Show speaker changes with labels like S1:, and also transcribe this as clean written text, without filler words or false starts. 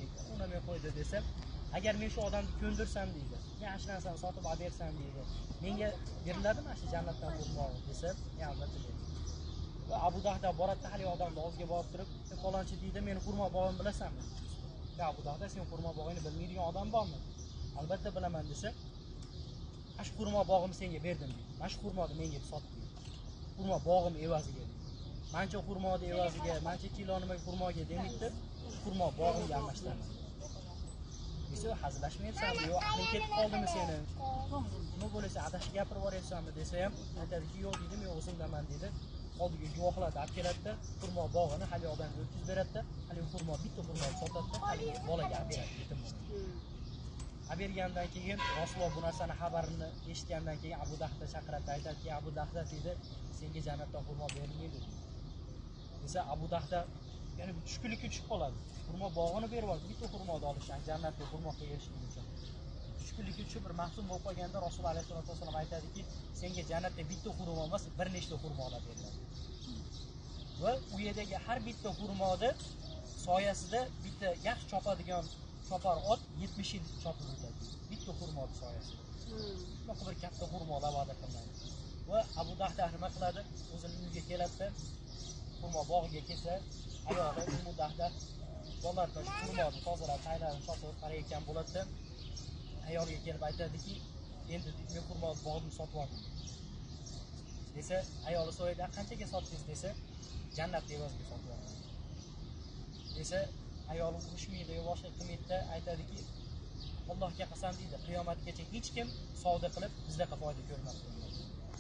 S1: deydi. Unamay qo'ydi desa, agar men shu odamni ko'ndirsam deydi, men ana shu narsani sotib olib bersam deydi, menga beriladimi mana shu jannatdan xurmo desa, albatta deydi. Va Abu Dahda boradi, hali odamni oldiga borib turib, "Falonchi deydi, meni xurmo bog'im bilasanmi?" Va Abu Dahda, "Sen xurmo bog'ingni bilmaydigan odam bormi?" "Albatta bilaman" desa, "Mana shu xurmo bog'imni senga berdim" deydi. "Mana shu xurmoni menga sot" deydi. "Xurmo bog'im evaziga" deydi. "Mancha xurmoni evaziga, mancha kilo nima xurmoga demaydi, xurmo bog'imga almashtiraman." desa, "Hazillashmayapsanmi? Yo'q, aqling ketib qoldimi seni? Nima bo'lsa adashib gapirib yuboryapsanmi?" desa ham aytadiki, "Yo'q" deydi, "Men o'zimdaman" deydi. Oldiga guvohlarni olib keladida, xurmo bog'ini hali odamga o'tkazib beradida, hali xurmo bitta xurmoni sotadida, hali bolaga olib beradi, yetim bolaga. Olib bergandan keyin Rasululloh bu narsani xabarini eshitgandan keyin Abu Dahda chaqiradi, aytadiki, "Abu Dahda deydi, senga jannatdan xurmo berilmaydi" desa, Abu Dahda yana tushkunlikka tushib qoladi. Xurmo bog'ini berib oldi, bitta xurmoni olishdan jannatga xurmoga erishishlik uchun. Tushkunlikka tushib bir mahzun bo'lib qolganda Rasululloh alayhisolatu vasallam aytadiki, "Senga jannatda bitta xurmo emas, bir nechta xurmolar beriladi." Va u yerdagi har bitta xurmoni soyasida bitta yaxshi chopadigan chopar ot 70 yil chopib o'tadi. Bitta xurmoni soyasida. Bunaqa bir katta xurmolar va'da qilinadi. Va Abu Dahda nima qiladi? O'zining uyiga keladi, xurmo bog'iga kelsa, ayoli Ummu Dahda bolalarga xurmoni tozalab, tayyorlab, sotib qarayotgan bo'ladi. Ayoliga kelib aytadiki, "Endi men xurmo bog'imni sotib oldim" desa, ayoli so'raydi, "Qanchaga sotdingiz?" desa, "Jannat evaziga sotib oldim" desa, ayoli urushmaydi, boshqa qilmaydi, aytadiki, "Allohga qasam" deydi, "Qiyomatgacha hech kim savdo qilib bizdaqa foyda ko'rmadi" deydi.